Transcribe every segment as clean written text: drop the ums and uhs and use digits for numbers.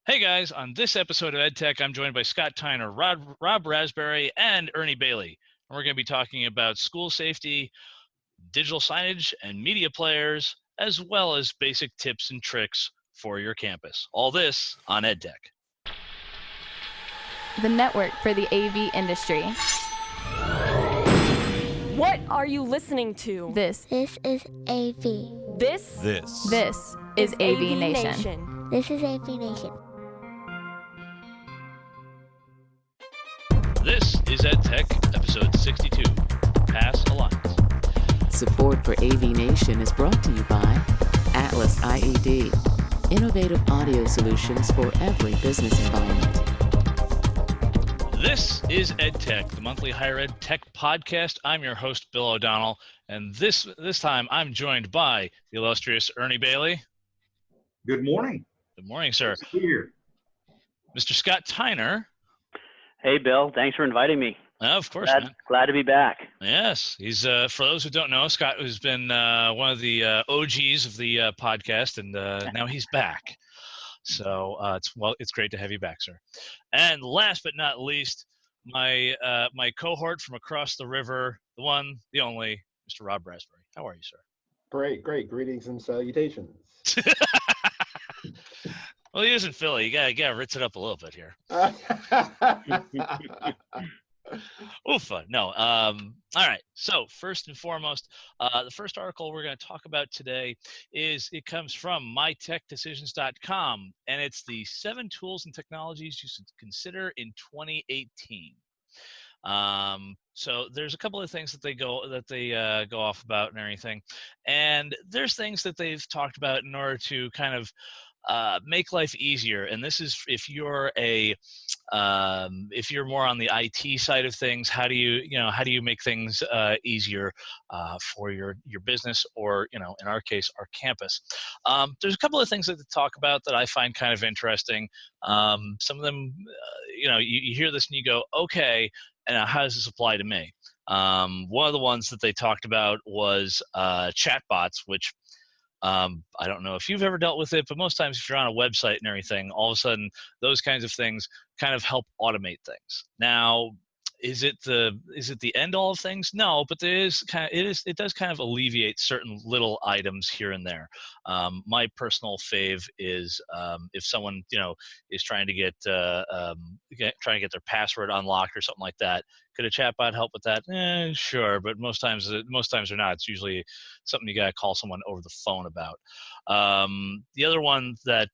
Hey guys, on this episode of EdTech, I'm joined by Scott Tyner, Rob Raspberry, and Ernie Bailey. And we're going to be talking about school safety, digital signage, and media players, as well as basic tips and tricks for your campus. All this on EdTech. The network for the AV industry. What are you listening to? This is AV. This is AVNation. This is AVNation. This is EdTech, episode 62, Pass Alliance. Support for AVNation is brought to you by Atlas IED, innovative audio solutions for every business environment. This is EdTech, the monthly higher ed tech podcast. I'm your host, Bill O'Donnell, and this time I'm joined by the illustrious Ernie Bailey. Good morning. Good morning, sir. Nice to be here. Mr. Scott Tyner. Hey, Bill. Thanks for inviting me. Of course, man. Glad to be back. Yes. He's, for those who don't know, Scott has been one of the OGs of the podcast, and now he's back. So it's great to have you back, sir. And last but not least, my cohort from across the river, the one, the only, Mr. Rob Raspberry. How are you, sir? Great. Greetings and salutations. Well, he is in Philly. You gotta ritz it up a little bit here. Oofa. No. All right. So first and foremost, the first article we're going to talk about today comes from mytechdecisions.com, and it's the 7 tools and technologies you should consider in 2018. So there's a couple of things that they go off about and everything, and there's things that they've talked about in order to kind of make life easier. And this is if you're more on the IT side of things, how do you make things easier for your business, or in our case, our campus. There's a couple of things that they talk about that I find kind of interesting. Some of them, you hear this and you go, okay, and how does this apply to me? One of the ones that they talked about was chatbots, which I don't know if you've ever dealt with it, but most times if you're on a website and everything, all of a sudden those kinds of things kind of help automate things. Now, is it the end all of things? No, but it does kind of alleviate certain little items here and there. My personal fave is if someone is trying to get their password unlocked or something like that. Could a chatbot help with that? Sure, but most times they're not. It's usually something you got to call someone over the phone about. The other one that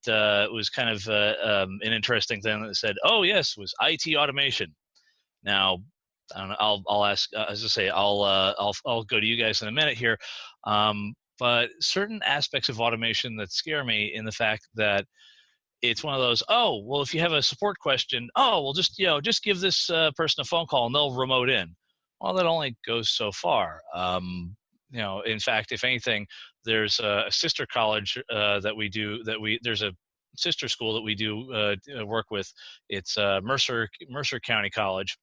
was kind of an interesting thing that said, "Oh yes," was IT automation. Now, I don't know, I'll ask, as I say, I'll go to you guys in a minute here. But certain aspects of automation that scare me in the fact that it's one of those, oh, well, if you have a support question, oh, well, just give this person a phone call and they'll remote in. Well, that only goes so far. In fact, if anything, there's a sister college there's a sister school that we do work with. It's Mercer County College,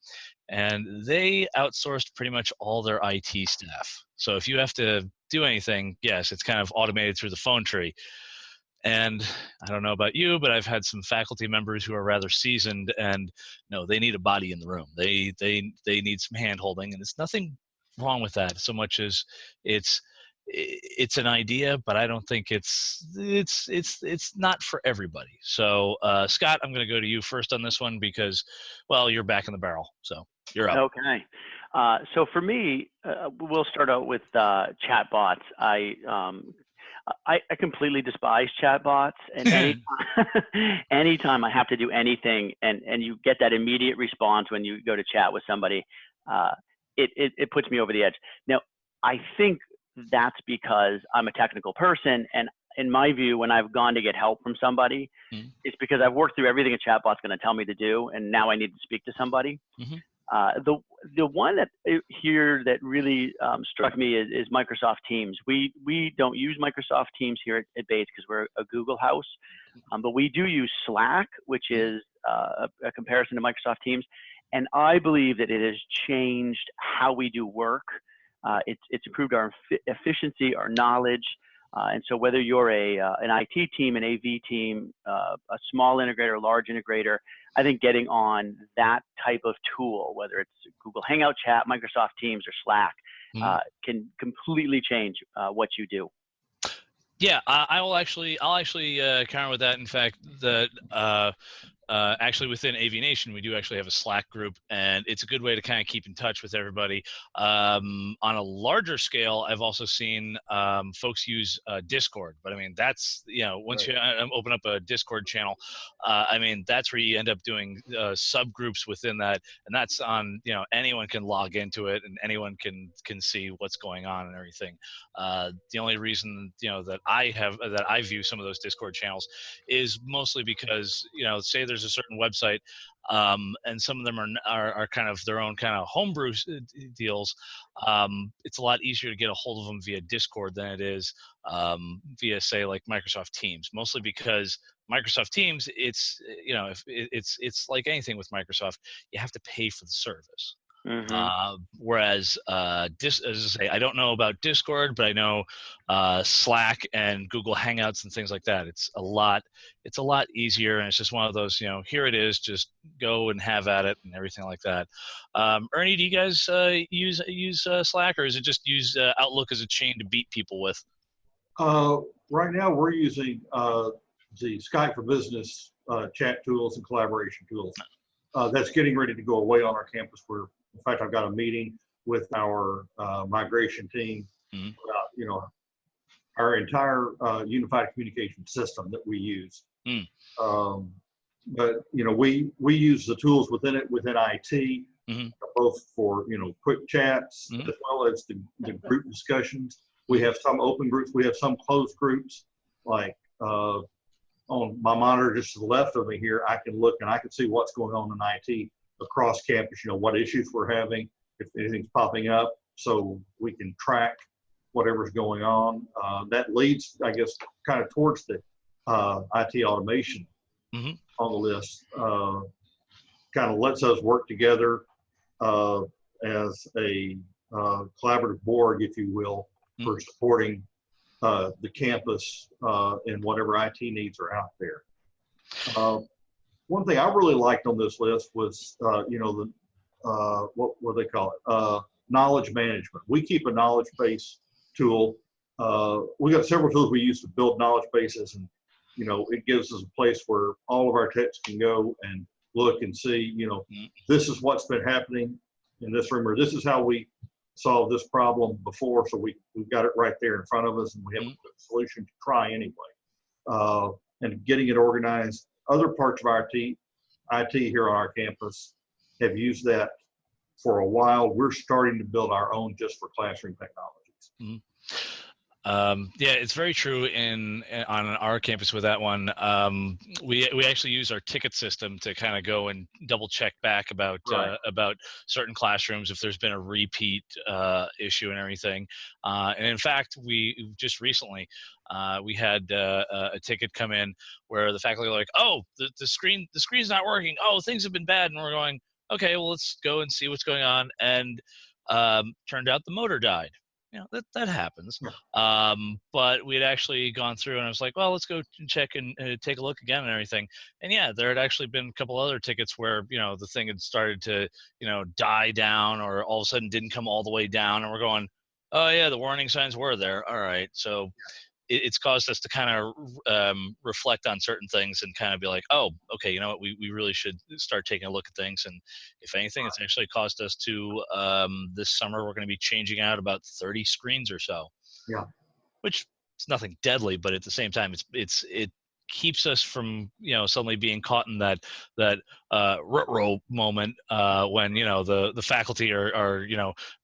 and they outsourced pretty much all their IT staff. So if you have to do anything, yes, it's kind of automated through the phone tree. And I don't know about you, but I've had some faculty members who are rather seasoned, and they need a body in the room. They need some hand holding, and it's nothing wrong with that so much as it's an idea, but I don't think it's not for everybody. So Scott, I'm going to go to you first on this one because, well, you're back in the barrel, so you're up. Okay. So for me, we'll start out with chatbots. I completely despise chatbots, and anytime I have to do anything and you get that immediate response when you go to chat with somebody, it puts me over the edge. Now, I think that's because I'm a technical person, and in my view, when I've gone to get help from somebody, it's because I've worked through everything a chatbot's going to tell me to do, and now I need to speak to somebody. The one that really struck me is Microsoft Teams. We don't use Microsoft Teams here at Bates because we're a Google house, but we do use Slack, which is a comparison to Microsoft Teams, and I believe that it has changed how we do work. It's improved our efficiency, our knowledge. And so whether you're an IT team, an AV team, a small integrator, large integrator, I think getting on that type of tool, whether it's Google Hangout Chat, Microsoft Teams, or Slack, can completely change what you do. Yeah, I'll actually counter with that. In fact, actually within AVNation, we do actually have a Slack group, and it's a good way to kind of keep in touch with everybody. On a larger scale, I've also seen folks use Discord, but I mean, that's, once you open up a Discord channel, I mean, that's where you end up doing subgroups within that, and that's on, anyone can log into it and anyone can see what's going on and everything. The only reason, that I view some of those Discord channels is mostly because, say there's a certain website, and some of them are kind of their own kind of homebrew deals. It's a lot easier to get a hold of them via Discord than it is via, say, like Microsoft Teams. Mostly because Microsoft Teams, it's it's like anything with Microsoft, you have to pay for the service. Whereas as I say, I don't know about Discord, but I know Slack and Google Hangouts and things like that. It's a lot easier, and it's just one of those, here it is, just go and have at it and everything like that. Ernie, do you guys use Slack, or is it just use Outlook as a chain to beat people with? Right now, we're using the Skype for Business chat tools and collaboration tools. That's getting ready to go away on our campus. In fact, I've got a meeting with our migration team about, our entire unified communication system that we use. But, we use the tools within IT, both for, quick chats, as well as the group discussions. We have some open groups. We have some closed groups. Like on my monitor just to the left of me here, I can look and I can see what's going on in IT across campus, what issues we're having, if anything's popping up, so we can track whatever's going on. That leads, I guess, kind of towards the IT automation on the list. Kind of lets us work together as a collaborative board, if you will, for supporting the campus and whatever IT needs are out there. One thing I really liked on this list was, what do they call it? Knowledge management. We keep a knowledge base tool. We got several tools we use to build knowledge bases, and it gives us a place where all of our techs can go and look and see, this is what's been happening in this room, or this is how we solved this problem before. So we've got it right there in front of us, and we have a solution to try anyway. And getting it organized. Other parts of our IT here on our campus have used that for a while. We're starting to build our own just for classroom technologies. Yeah, it's very true on our campus with that one. We actually use our ticket system to kind of go and double check back about certain classrooms if there's been a repeat issue and everything. And in fact, we just recently we had a ticket come in where the faculty were like, "Oh, the screen's not working. Oh, things have been bad," and we're going, "Okay, well, let's go and see what's going on." And turned out the motor died. That happens. But we had actually gone through, and I was like, well, let's go check and take a look again and everything. And yeah, there had actually been a couple other tickets where, the thing had started to, die down, or all of a sudden didn't come all the way down. And we're going, oh yeah, the warning signs were there. All right. So it's caused us to kind of reflect on certain things and kind of be like, oh, okay, you know what, we really should start taking a look at things. And if anything, it's actually caused us to, this summer, we're going to be changing out about 30 screens or so. Yeah. Which is nothing deadly, but at the same time, it keeps us from, suddenly being caught in that ruh-roh moment when, the faculty are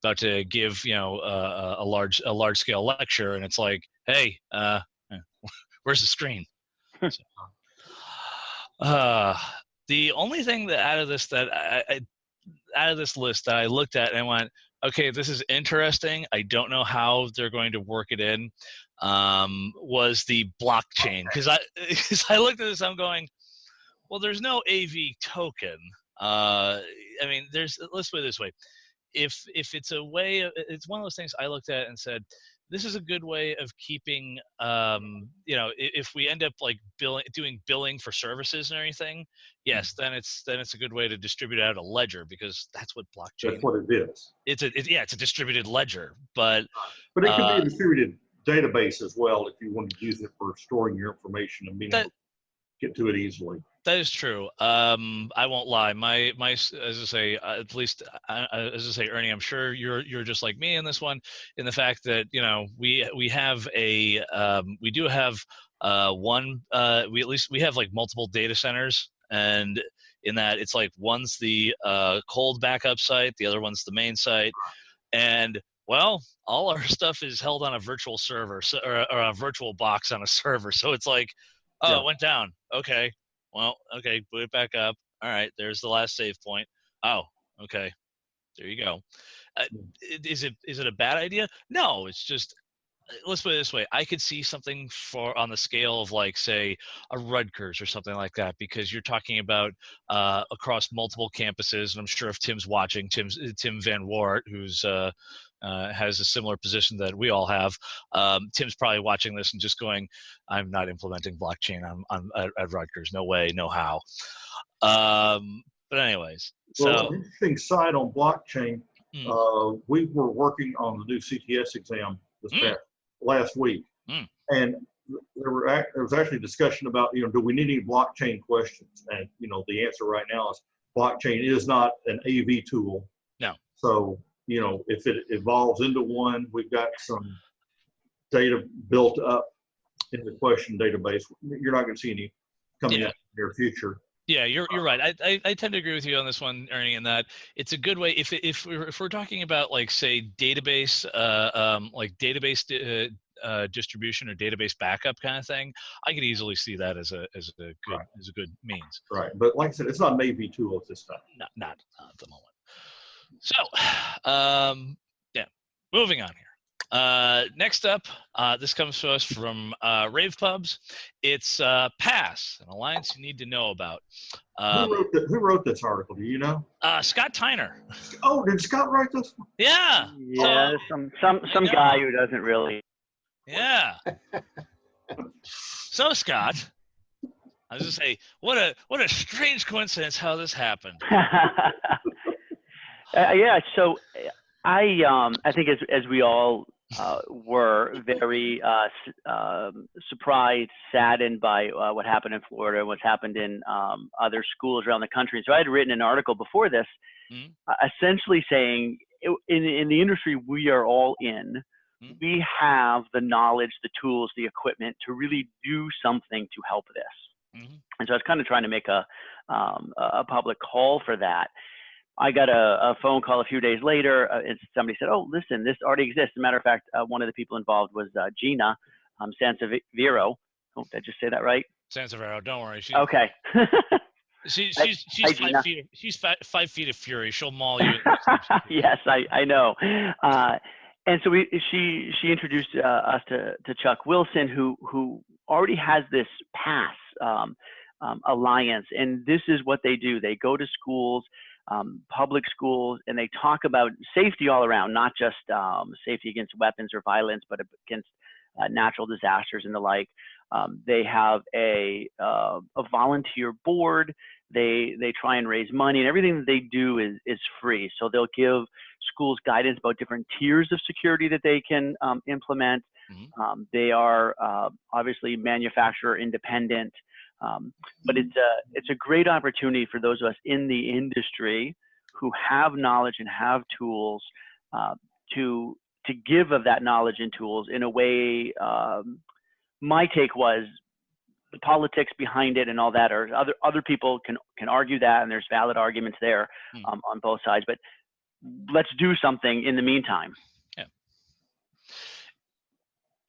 about to give, a large scale lecture, and it's like, hey, where's the screen? The only thing that out of this list that I looked at and went, okay, this is interesting, I don't know how they're going to work it in, was the blockchain. Because I looked at this, I'm going, well, there's no AV token. I mean, let's put it this way. If it's a way, it's one of those things I looked at and said, this is a good way of keeping, if we end up like doing billing for services and everything, yes, then it's a good way to distribute out a ledger, because that's what blockchain. That's what it is. It's a distributed ledger, but it can be a distributed database as well if you want to use it for storing your information and being able to get to it easily. That is true. I won't lie. My as I say, at least as I say, Ernie, I'm sure you're just like me in this one, in the fact that we have we do have we have like multiple data centers, and in that it's like one's the cold backup site, the other one's the main site, and well, all our stuff is held on a virtual server, or a virtual box on a server. So it's like, oh, it went down. Okay. Well, okay, boot it back up. All right, there's the last save point. Oh, okay, there you go. Is it a bad idea? No, it's just, let's put it this way. I could see something on the scale of like, say, a Rutgers or something like that, because you're talking about across multiple campuses, and I'm sure if Tim's watching, Tim Van Wart, who's has a similar position that we all have. Tim's probably watching this and just going, I'm not implementing blockchain at Rutgers. No way, no how. But anyways. Well, an interesting side on blockchain, we were working on the new CTS exam last week. And there was actually discussion about, do we need any blockchain questions? And, the answer right now is blockchain is not an AV tool. No. So, if it evolves into one, we've got some data built up in the question database. You're not going to see any coming up in the near future. Yeah, you're right. I tend to agree with you on this one, Ernie, in that it's a good way if we're talking about like, say, database distribution or database backup kind of thing. I could easily see that as a good means. Right, but like I said, it's not an AV tool at this time. Not at the moment. So, moving on here. Next up, this comes to us from Rave Pubs. It's PASS, an alliance you need to know about. Who wrote this article? Do you know? Scott Tyner. Oh, did Scott write this one? Yeah, some guy who doesn't really. Yeah. So, Scott, I was going to say, what a strange coincidence how this happened. So I think as we all were very surprised, saddened by what happened in Florida and what's happened in other schools around the country. So I had written an article before this, essentially saying in the industry we are all in, we have the knowledge, the tools, the equipment to really do something to help this. And so I was kind of trying to make a public call for that. I got a phone call a few days later, and somebody said, "Oh, listen, this already exists." As a matter of fact, one of the people involved was Gina Sansevero. Oh, did I just say that right? Sansevero, don't worry. Okay. She's 5 feet of fury. She'll maul you. Yes, I know. And so she introduced us to Chuck Wilson, who already has this PASS alliance, and this is what they do. They go to schools. Public schools, and they talk about safety all around, not just safety against weapons or violence, but against natural disasters and the like. They have a volunteer board. They try and raise money, and everything that they do is free. So they'll give schools guidance about different tiers of security that they can implement. They are obviously manufacturer independent. But it's a great opportunity for those of us in the industry who have knowledge and have tools to give of that knowledge and tools in a way. My take was the politics behind it and all that, or other people can argue that, and there's valid arguments there on both sides. But let's do something in the meantime. Yeah.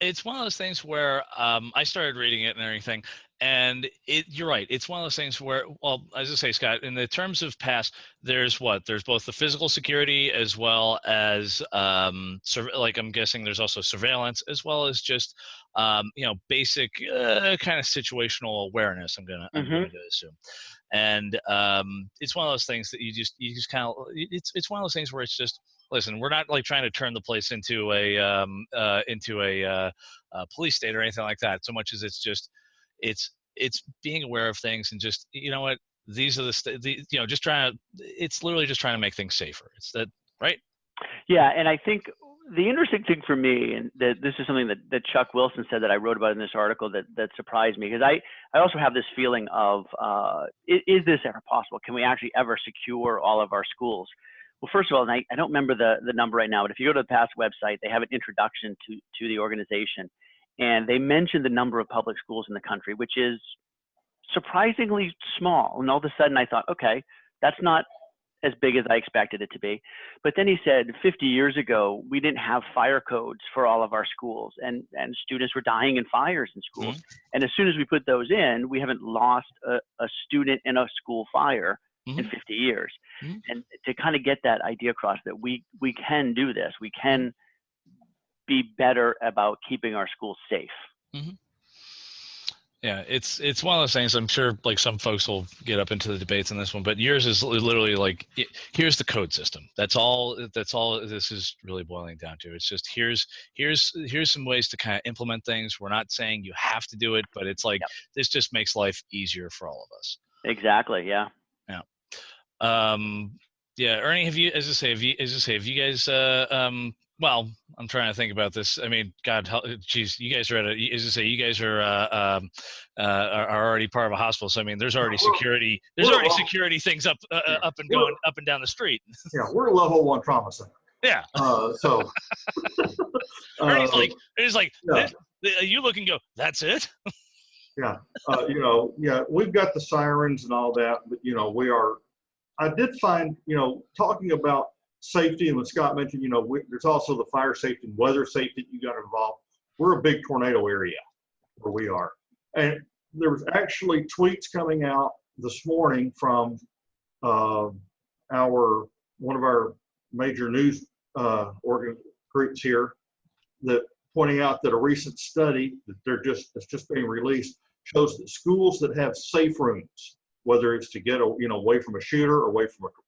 It's one of those things where I started reading it and everything, and you're right. It's one of those things where, well, as I say, Scott, in the terms of PASS, there's both the physical security as well as like I'm guessing there's also surveillance, as well as just basic kind of situational awareness. I'm going to assume, and it's one of those things that you just kind of it's one of those things where it's just listen, we're not like trying to turn the place into a police state or anything like that. So much as it's just, it's being aware of things and just, you know what, these are just trying to, it's literally just trying to make things safer. It's that, right? Yeah, and I think the interesting thing for me, and this is something that Chuck Wilson said that I wrote about in this article that surprised me, because I also have this feeling of, is this ever possible? Can we actually ever secure all of our schools? Well, first of all, and I don't remember the number right now, but if you go to the PASS website, they have an introduction to the organization, and they mention the number of public schools in the country, which is surprisingly small. And all of a sudden I thought, okay, that's not as big as I expected it to be. But then he said 50 years ago, we didn't have fire codes for all of our schools, and students were dying in fires in schools. And as soon as we put those in, we haven't lost a student in a school fire in 50 years. And to kind of get that idea across that we can do this, we can be better about keeping our schools safe. Yeah, it's one of those things. I'm sure like some folks will get up into the debates on this one, but yours is literally like, here's the code system. That's all this is really boiling down to. It's just here's some ways to kind of implement things. We're not saying you have to do it, but it's like, this just makes life easier for all of us. Exactly. Yeah. Yeah. Ernie, have you guys well, I'm trying to think about this. I mean, God, geez, you guys are you guys are already part of a hospital. So I mean, there's already security. There's already security things up and going up and down the street. Yeah, we're a level 1 trauma center. Yeah. So Ernie's like, yeah. You look and go, that's it. Yeah. We've got the sirens and all that, but I did find, talking about safety, and what Scott mentioned, there's also the fire safety and weather safety you got involved. We're a big tornado area where we are. And there was actually tweets coming out this morning from one of our major news groups here, that pointing out that a recent study that's just being released shows that schools that have safe rooms, whether it's to get away from a shooter or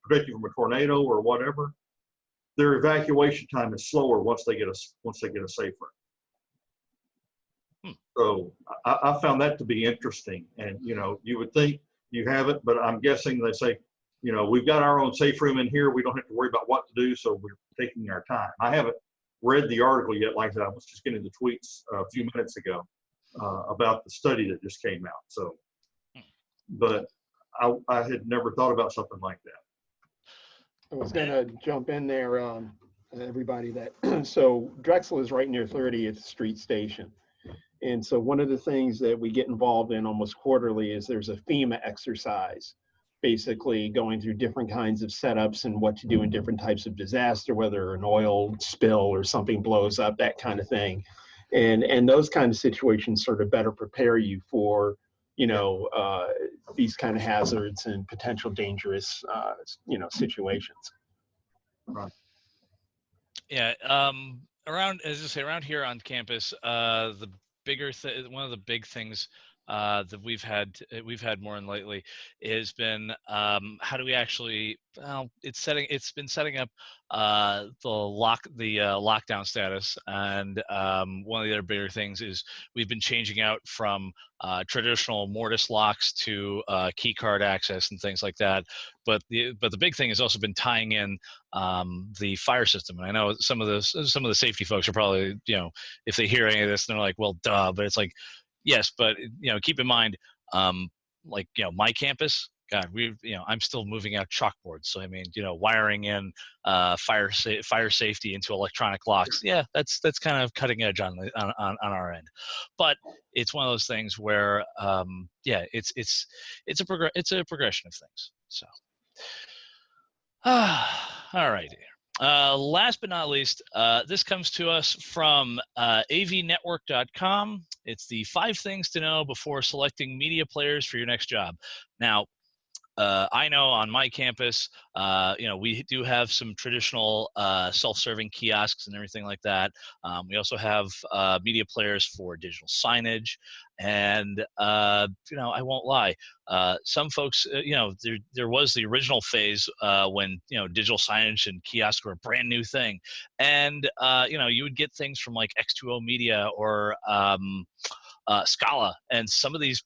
protect you from a tornado or whatever, their evacuation time is slower once they get a safe room. So I found that to be interesting. And you would think you have it, but I'm guessing they say, we've got our own safe room in here. We don't have to worry about what to do, so we're taking our time. I haven't read the article yet. Like I said, I was just getting the tweets a few minutes ago about the study that just came out. So, but I had never thought about something like that. I was going to jump in there, everybody, so Drexel is right near 30th Street Station. And so one of the things that we get involved in almost quarterly is there's a FEMA exercise, basically going through different kinds of setups and what to do in different types of disaster, whether an oil spill or something blows up, that kind of thing. And those kind of situations sort of better prepare you for these kind of hazards and potential dangerous, situations. Right. Yeah. Around here on campus, one of the big things that we've had more than lately has been how do we actually, it's been setting up the lockdown status. And one of the other bigger things is we've been changing out from traditional mortise locks to key card access and things like that. But the big thing has also been tying in the fire system. And I know some of the safety folks are probably, if they hear any of this, they're like, well, duh. But it's like, yes, but keep in mind, my campus, God, I'm still moving out chalkboards. So I mean, wiring in fire safety into electronic locks. Yeah, that's kind of cutting edge on our end. But it's one of those things where, it's a progression of things. So, all right. Last but not least, this comes to us from avnetwork.com. It's the 5 things to know before selecting media players for your next job. Now, I know on my campus, we do have some traditional self-serving kiosks and everything like that. We also have media players for digital signage, and I won't lie. Some folks, there was the original phase when digital signage and kiosks were a brand new thing, and you would get things from like X2O Media or Scala, and some of these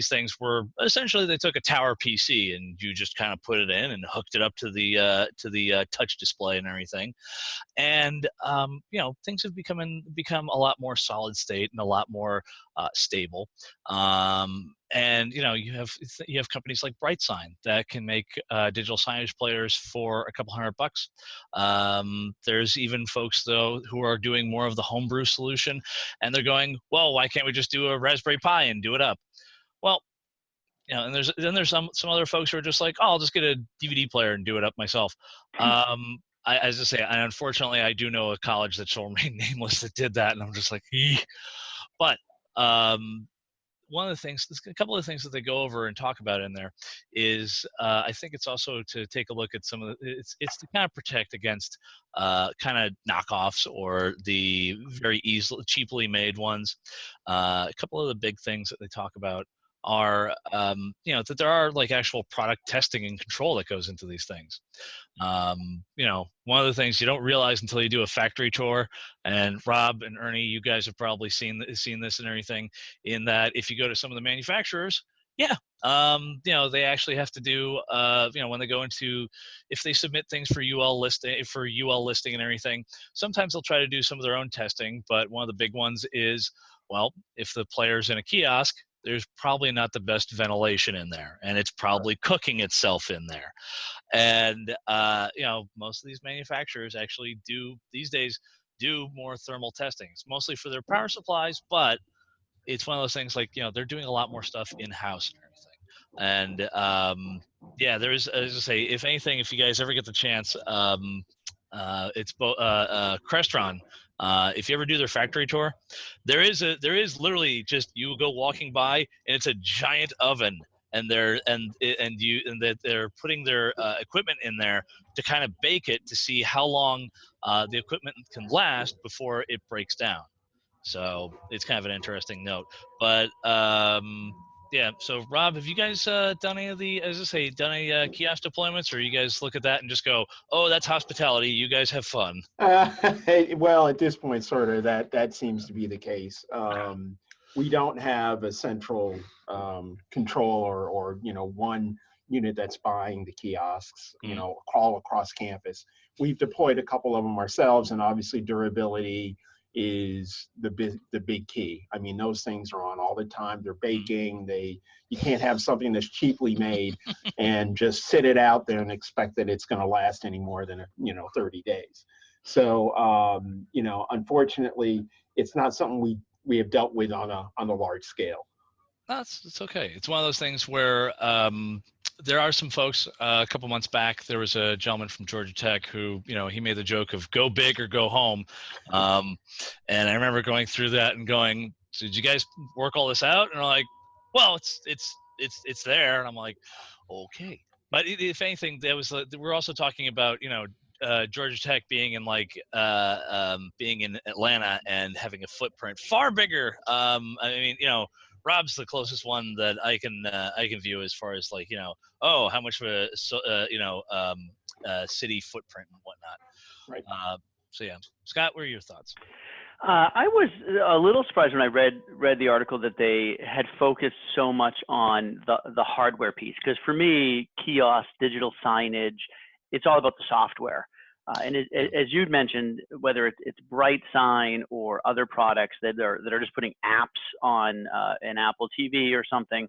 things were essentially, they took a tower PC and you just kind of put it in and hooked it up to the touch display and everything, and things have become a lot more solid state and a lot more stable. And you have companies like BrightSign that can make digital signage players for a couple $100. There's even folks though who are doing more of the homebrew solution, and they're going, well, why can't we just do a Raspberry Pi and do it up? Well, and there's some other folks who are just like, oh, I'll just get a DVD player and do it up myself. As I say, and unfortunately, I do know a college that shall remain nameless that did that, and I'm just like, eeh. But one of the things, a couple of things that they go over and talk about in there is, I think it's also to take a look at some of the, it's to kind of protect against kind of knockoffs or the very cheaply made ones. A couple of the big things that they talk about are, that there are like actual product testing and control that goes into these things. One of the things you don't realize until you do a factory tour, and Rob and Ernie, you guys have probably seen this and everything, in that if you go to some of the manufacturers, they actually have to do, when they go into, if they submit things for UL listing and everything, sometimes they'll try to do some of their own testing. But one of the big ones is, well, if the player's in a kiosk, there's probably not the best ventilation in there, and it's probably cooking itself in there. And most of these manufacturers actually these days do more thermal testing. It's mostly for their power supplies, but it's one of those things like, they're doing a lot more stuff in-house and everything. And there's, as I say, if anything, if you guys ever get the chance, it's Crestron. If you ever do their factory tour, there is literally just, you go walking by and it's a giant oven, and they're putting their equipment in there to kind of bake it to see how long the equipment can last before it breaks down. So it's kind of an interesting note. But so Rob, have you guys done any kiosk deployments, or you guys look at that and just go, oh, that's hospitality, you guys have fun? Well, at this point, sort of that seems to be the case. We don't have a central control or one unit that's buying the kiosks, all across campus. We've deployed a couple of them ourselves, and obviously durability is the big key. I mean, those things are on all the time. They're baking. You can't have something that's cheaply made and just sit it out there and expect that it's going to last any more than 30 days. So unfortunately, it's not something we have dealt with on a large scale. It's okay. It's one of those things where there are some folks. A couple months back, there was a gentleman from Georgia Tech who, he made the joke of go big or go home. And I remember going through that and going, "Did you guys work all this out?" And they're like, "Well, it's there." And I'm like, "Okay." But if anything, we're also talking about Georgia Tech being in being in Atlanta and having a footprint far bigger. Rob's the closest one that I can view as far as how much of a city footprint and whatnot. Right. Scott, what are your thoughts? I was a little surprised when I read the article that they had focused so much on the hardware piece, because for me, kiosk, digital signage, it's all about the software. And as you'd mentioned, whether it's BrightSign or other products that are just putting apps on an Apple TV or something,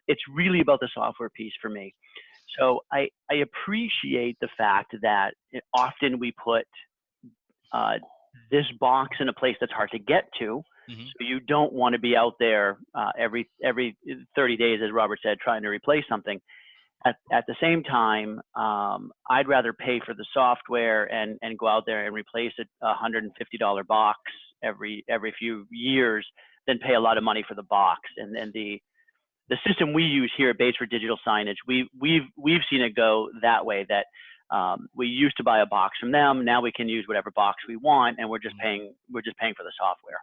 it's really about the software piece for me. So I appreciate the fact that often we put this box in a place that's hard to get to. Mm-hmm. So you don't want to be out there every 30 days, as Robert said, trying to replace something. At the same time, I'd rather pay for the software and go out there and replace a $150 box every few years than pay a lot of money for the box. And the the system we use here at Base for digital signage, we've seen it go that way. That we used to buy a box from them. Now we can use whatever box we want, and we're just paying for the software.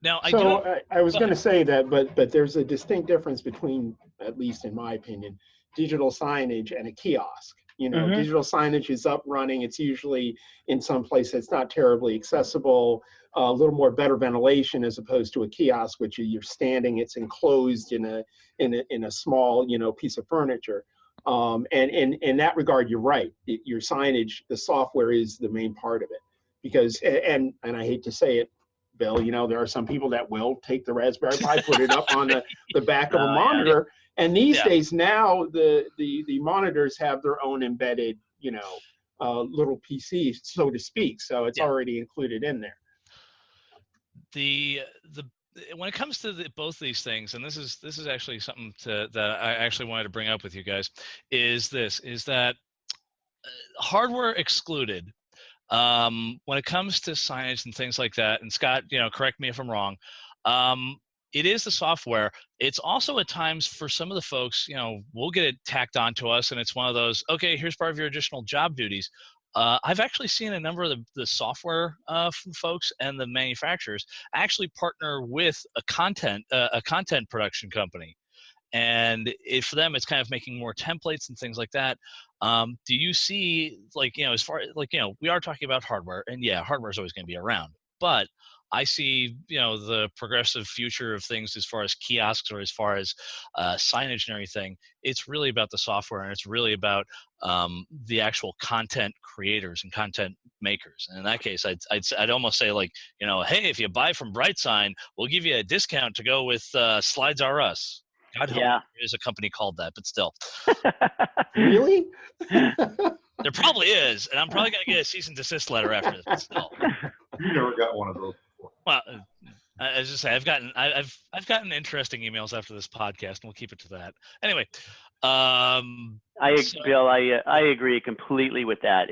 Now, I was going to say that, but there's a distinct difference between, at least in my opinion, digital signage and a kiosk. You know, digital signage is up running. It's usually in some place that's not terribly accessible, a little more better ventilation as opposed to a kiosk, which you're standing. It's enclosed in a small, you know, piece of furniture. And in that regard, you're right. Your signage, the software is the main part of it, because and I hate to say it, Bill, you know, there are some people that will take the Raspberry Pi, put it up on the back of a monitor. And these days now, the monitors have their own embedded, you know, little PC, so to speak. So it's already included in there. When it comes to both these things, and this is actually something that I actually wanted to bring up with you guys, is that hardware excluded. When it comes to signage and things like that, and Scott, you know, correct me if I'm wrong, it is the software. It's also at times for some of the folks, you know, we'll get it tacked onto us, and it's one of those, okay, here's part of your additional job duties. I've actually seen a number of the software folks and the manufacturers actually partner with a content production company. And for them, it's kind of making more templates and things like that. Do you see, like, you know, as far like, you know, we are talking about hardware, and yeah, hardware is always going to be around, but I see, you know, the progressive future of things as far as kiosks or as far as signage and everything. It's really about the software, and it's really about the actual content creators and content makers. And in that case, I'd almost say, like, you know, hey, if you buy from BrightSign, we'll give you a discount to go with Slides R Us. God help me, there is a company called that, but still. Really? There probably is, and I'm probably going to get a cease and desist letter after this, but still. You never got one of those before. Well, as I say, I've gotten interesting emails after this podcast, and we'll keep it to that. Anyway, Bill, I agree completely with that.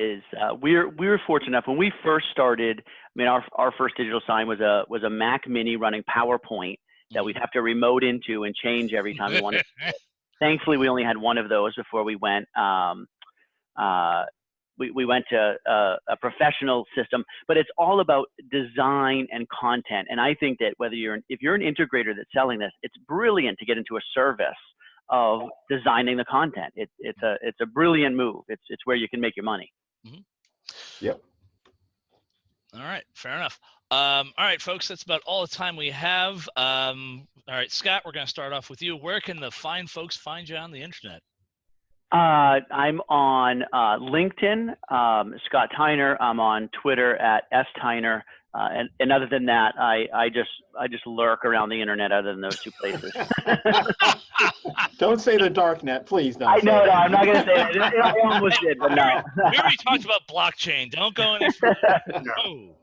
We were fortunate enough when we first started. I mean, our first digital sign was a Mac Mini running PowerPoint that we'd have to remote into and change every time we wanted. Thankfully, we only had one of those before we went. We went to a professional system, but it's all about design and content. And I think that if you're an integrator that's selling this, it's brilliant to get into a service of designing the content. It's a brilliant move. It's where you can make your money. Mm-hmm. Yep. All right, fair enough. All right, folks, that's about all the time we have. All right, Scott, we're going to start off with you. Where can the fine folks find you on the internet? I'm on LinkedIn, Scott Tyner. I'm on Twitter at @STyner. And other than that, I just lurk around the internet other than those two places. Don't say the dark net, please. Don't. No, I'm not going to say it. I almost did, but no. We already talked about blockchain. Don't go any further. No.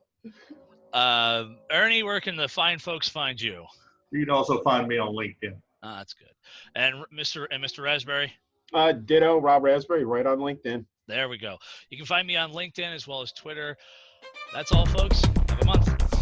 Ernie, where can the fine folks find you? You can also find me on LinkedIn. That's good. And Mr. Raspberry? Ditto, Rob Raspberry, right on LinkedIn. There we go. You can find me on LinkedIn as well as Twitter. That's all, folks. Have a month.